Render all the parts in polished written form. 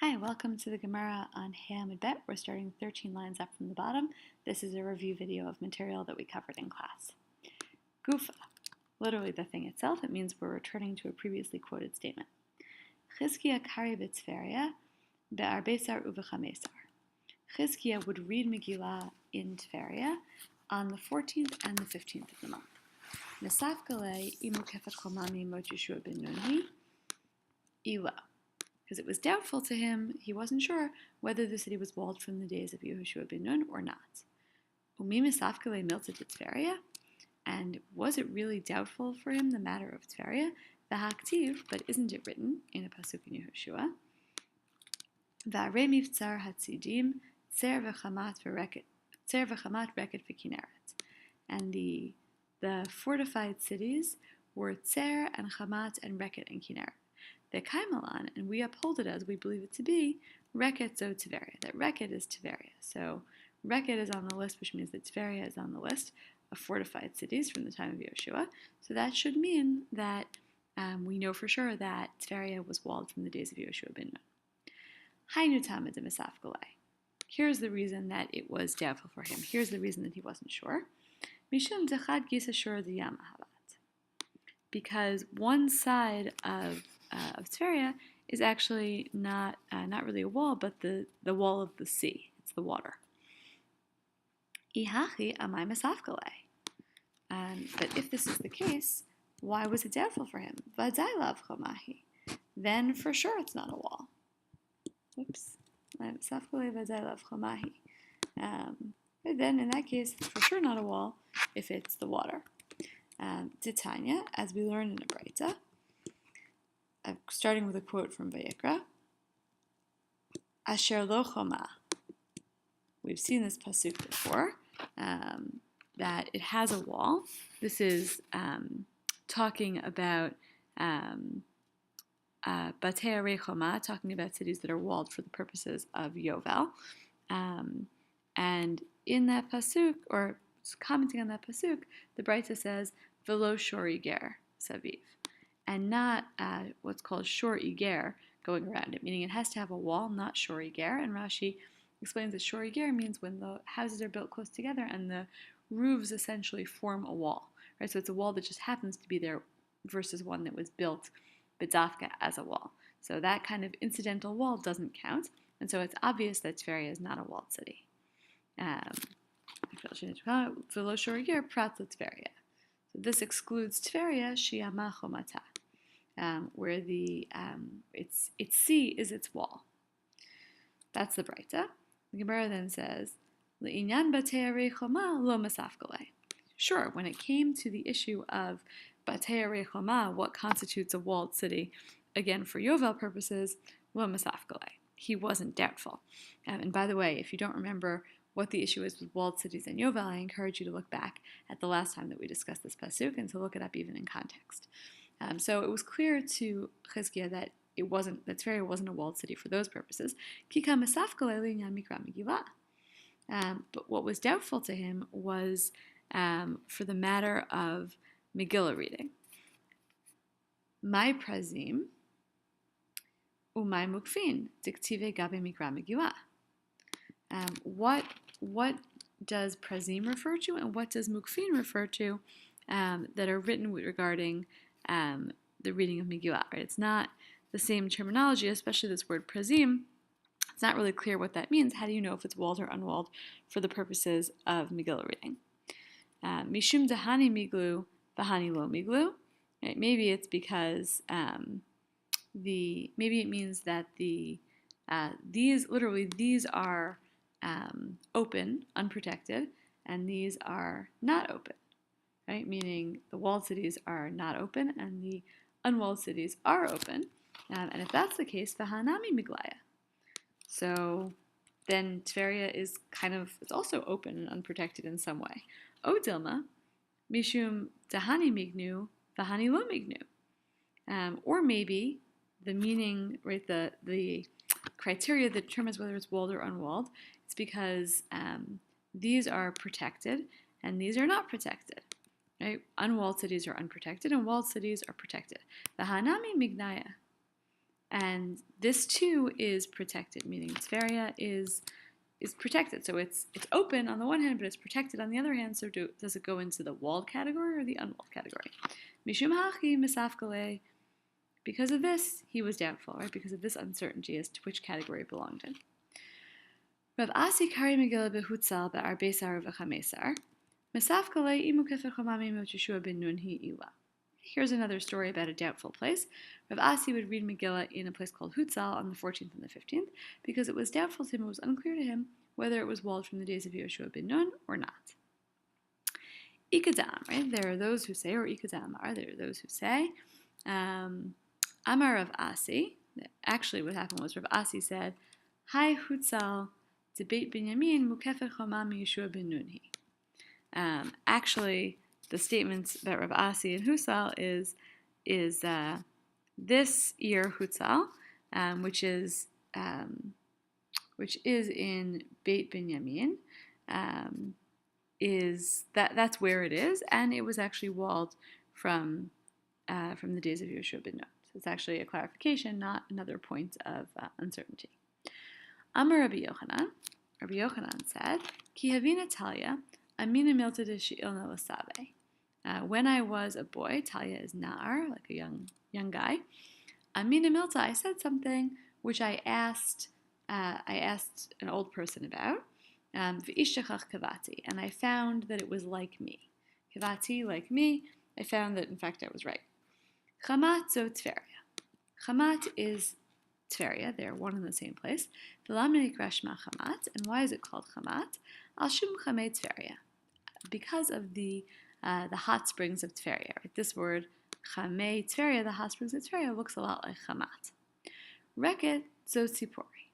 Hi, welcome to the Gemara on Hamid Bet. We're starting 13 lines up from the bottom. This is a review video of material that we covered in class. Gufa, literally the thing itself, it means we're returning to a previously quoted statement. Chizkiya kari b'Tveria be'arbesar uv'chamesar. Chizkiya would read Megillah in Tveria on the 14th and the 15th of the month. Nesafkale imu kefet chomami mot Yeshua ben Nunhi ila. Because it was doubtful to him, he wasn't sure whether the city was walled from the days of Yehoshua ben Nun or not. Umi misafkele milta Tveria, and was it really doubtful for him, the matter of Tveria? V'haktiv, but isn't it written in a pasuk in Yehoshua? V'arei mivtzar hatzidim tzer v'chamat reket v'kineret. And the fortified cities were Tzer and Chamat and Reket and Kineret. The Kaimalan, and we uphold it as we believe it to be, Reket zo Tveria, that Reket is Tveria. So Reket is on the list, which means that Tveria is on the list of fortified cities from the time of Yehoshua. So that should mean that we know for sure that Tveria was walled from the days of Yehoshua ben Nun. Hainu tamid misafgalei. Here's the reason that it was doubtful for him. Here's the reason that he wasn't sure. Mishum dechad gisa shur diyam havat. Because one side of Tveria is actually not really a wall, but the wall of the sea. It's the water. Ihachi amai masafkale. But if this is the case, why was it doubtful for him? V'adai lav chomahi. Then for sure it's not a wall. Oops. Masafkale v'adai lav chomahi. But then in that case, it's for sure not a wall if it's the water. Titania, as we learn in a Braita, starting with a quote from Vayikra, Asher lo choma. We've seen this pasuk before, that it has a wall. This is talking about Batei Arei Choma, talking about cities that are walled for the purposes of Yovel. And in that pasuk, or commenting on that pasuk, the Braita says, Velo shor iger saviv, and not what's called shor iger going around it, meaning it has to have a wall, not shor iger. And Rashi explains that shor iger means when the houses are built close together and the roofs essentially form a wall, right? So it's a wall that just happens to be there versus one that was built b'dafka as a wall. So that kind of incidental wall doesn't count, and so it's obvious that Tveria is not a walled city. Velo shor iger prat l'Tveria. So this excludes Tveria, Shiyama Chomata, where its sea is its wall. That's the Braita. The Gemara then says, Le'inyan batei arei choma lo masafgalei. Sure, when it came to the issue of batei arei choma, what constitutes a walled city, again for Yovel purposes, lo masafgalei. He wasn't doubtful. And by the way, if you don't remember what the issue is with walled cities and Yovel, I encourage you to look back at the last time that we discussed this pasuk and to look it up even in context. So it was clear to Chizkiya that Tveria wasn't a walled city for those purposes. But what was doubtful to him was for the matter of Megillah reading. My prazim umay mukfin diktive gabe mikra Megillah. What does prazim refer to, and what does mukfin refer to that are written regarding the reading of Megillah? Right? It's not the same terminology, especially this word prazim. It's not really clear what that means. How do you know if it's walled or unwalled for the purposes of Megillah reading? Mishum dahani miglu v'hani lo miglu. Right? Maybe it's because maybe it means that these are open, unprotected, and these are not open, right? Meaning the walled cities are not open and the unwalled cities are open. And if that's the case, v'hanami miglaya. So then Tveria is it's also open and unprotected in some way. O Dilma, mishum dahani mignu, v'hani lo mignu. Or maybe the meaning, right, the criteria that determines whether it's walled or unwalled, it's because these are protected and these are not protected. Right? Unwalled cities are unprotected and walled cities are protected. The hanami mignaya. And this too is protected, meaning Tveria is protected. So it's open on the one hand, but it's protected on the other hand. So does it go into the walled category or the unwalled category? Mishum hachi misafkale. Because of this, he was doubtful, right? Because of this uncertainty as to which category it belonged in. Rav Asi kari Megillah behutzal be'arbesar v'chamesar. Misafkale imu kefer chomami mot Yeshua ben Nun hi iwa. Here's another story about a doubtful place. Rav Asi would read Megillah in a place called Hutzal on the 14th and the 15th because it was doubtful to him, it was unclear to him whether it was walled from the days of Yeshua ben Nun or not. Ikadam, right? There are those who say, or Ikadam are, there are those who say, Amar Rav Asi. Actually, what happened was Rav Asi said, Hai Hutzal to Beit Binyamin mukefer chomam Yeshua ben Nun hi. Actually, the statements about Rav Asi and Hutzal is this year Hutzal, which is in Beit Binyamin, is that's where it is, and it was actually walled from the days of Yeshua ben Nun. So it's actually a clarification, not another point of uncertainty. Amar Rabbi Yochanan. Rabbi Yochanan said, Ki havina Talia, amina milta de she'ilna l'sabe. When I was a boy, Talia is nar, like a young guy. Amina milta, I said something which I asked an old person about. V'ishtachach kavati, and I found that it was like me. Kavati, like me. I found that in fact I was right. Chamat zo Tveria. Chamat is Tveria. They're one and the same place. V'lam nikra shma Chamat, and why is it called Chamat? Al shum chamei Tveria, because of the hot springs of Tveria. Right? This word chamei Tveria, the hot springs of Tveria, looks a lot like Chamat. Reket zo Tzipori.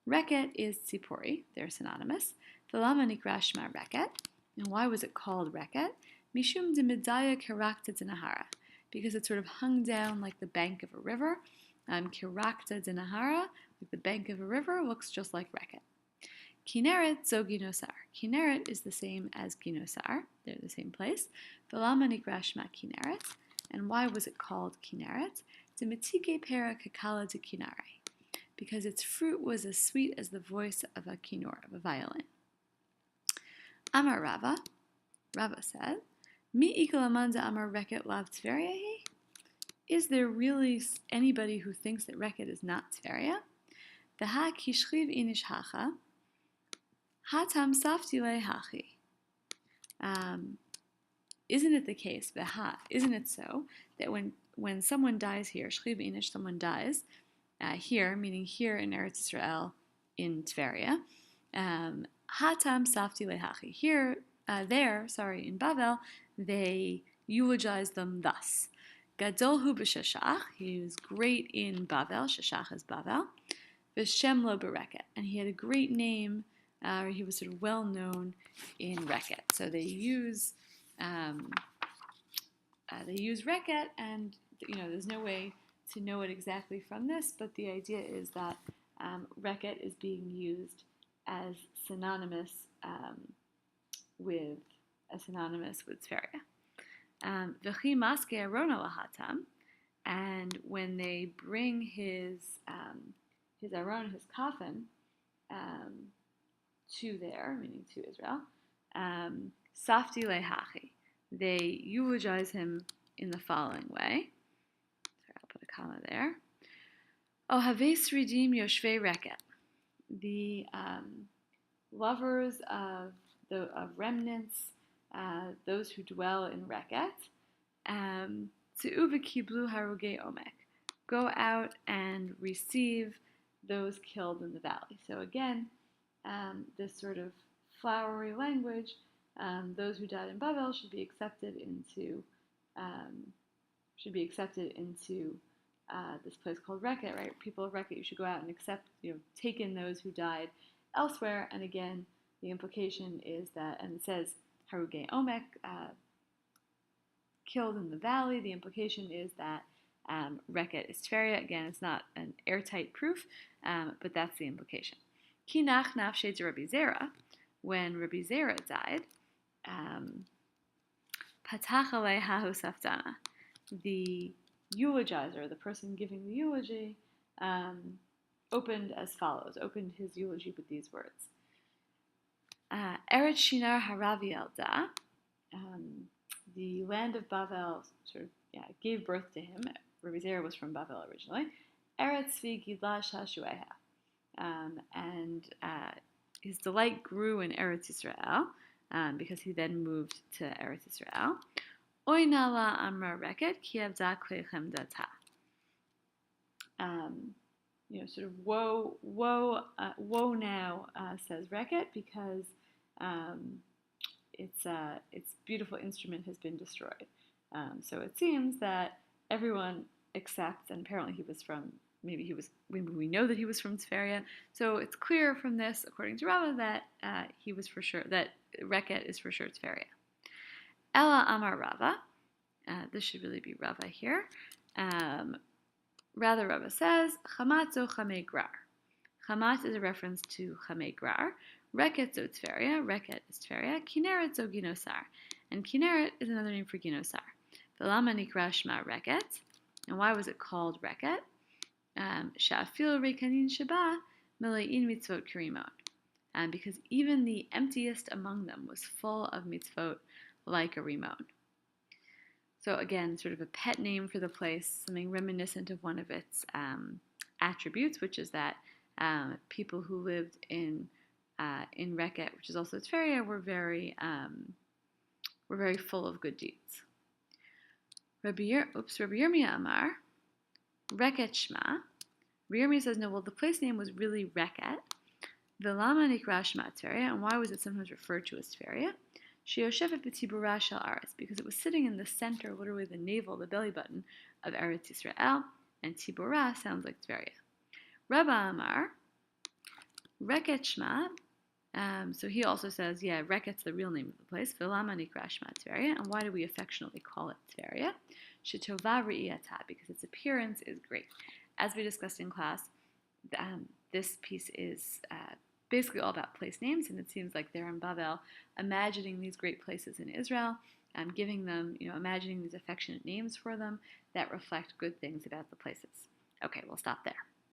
Reket is Tzipori. They're synonymous. V'lama nikra shma Reket, and why was it called Reket? Mishum de medaya kirakta de nahara, because it sort of hung down like the bank of a river. Kirakta de nahara, like the bank of a river, looks just like Reket. Kineret zo ginosar. Kineret is the same as ginosar. They're the same place. V'lama nikra shma Kineret, and why was it called Kineret? De metike pera kakala de kinare, because its fruit was as sweet as the voice of a kinor, of a violin. Amar Rava. Rava said, Mi ikalamanda amar Reket lav Tveria? Is there really anybody who thinks that Reket is not Tveria? V'ha kishchiv inish hacha, hatam saftile hachi. Isn't it the case, v'ha, isn't it so, that when someone dies here, shchiv inish, someone dies, here, meaning here in Eretz Israel, in Tveria, hatam saftile hachi. Here, in Bavel, they eulogize them thus. Gadol hu b'shashach, he was great in Bavel, shashach is Bavel, v'shem lo b'reket, and he had a great name, or he was sort of well known in Reket. So they use Reket, and there's no way to know it exactly from this, but the idea is that Reket is being used as synonymous with Tveria. V'chi maske arona lahatam, and when they bring his aron, his coffin, to there, meaning to Israel, safti lehachi, they eulogize him in the following way. Sorry, I'll put a comma there. Ohave sridim yoshvei Reket, the lovers of remnants, those who dwell in Reket, Tze'uva kiblu haruge omek, go out and receive those killed in the valley. So again, this sort of flowery language, those who died in Babel should be accepted into this place called Reket, right? People of Reket, you should go out and accept, take in those who died elsewhere. And again, the implication is that, and it says Haruge Omek, killed in the valley. The implication is that Reket is Tveria. Again, it's not an airtight proof, but that's the implication. Kinach nafshe de Rabbi Zera, when Rabbi Zera died, patach aleha saftana, the eulogizer, the person giving the eulogy, opened as follows, opened his eulogy with these words. Eretz Shinar Haravi Elda, the land of Bavel sort of gave birth to him. Rabbi Zera was from Bavel originally. Eretz Gidla Shashueha. And his delight grew in Eretz Yisrael because he then moved to Eretz Yisrael. Oy nala amra reket ki avda klechem data. Sort of woe now, says Reket, because its beautiful instrument has been destroyed. So it seems that everyone accepts, and apparently maybe we know that he was from Tveria. So it's clear from this, according to Rava, that he was for sure, that Reket is for sure Tveria. Ella Amar Rava, this should really be Rava here. Rather, Rava says, Chamat zo chamei grar. Chamat is a reference to chamei grar. Reket zo Tveria. Reket is Tveria. Kineret zo ginosar. And Kineret is another name for ginosar. V'lama nikra shma Reket. And why was it called Reket? Sha'afil rekanin sheba mele'in mitzvot kirimon. Because even the emptiest among them was full of mitzvot like a rimon. So again, sort of a pet name for the place, something reminiscent of one of its attributes, which is that people who lived in Reket, which is also Tveria, were very full of good deeds. Rabbi Yirmiyah Amar, Reket Shma. Rabbi Yirmiyah says, no, well, the place name was really Reket. V'lama nikra Shma Tveria, and why was it sometimes referred to as Tveria? Sheoshevet b'tibura shel Aretz, because it was sitting in the center, literally the navel, the belly button of Eretz Yisrael, and Tibura sounds like Tveria. Rabba Amar, Reket Shma, so he also says, Reket's the real name of the place, V'lama nikra Shma Tveria, and why do we affectionately call it Tveria? Shetova re'iyata, because its appearance is great. As we discussed in class, this piece is basically all about place names, and it seems like they're in Bavel, imagining these great places in Israel, giving them, imagining these affectionate names for them that reflect good things about the places. Okay, we'll stop there.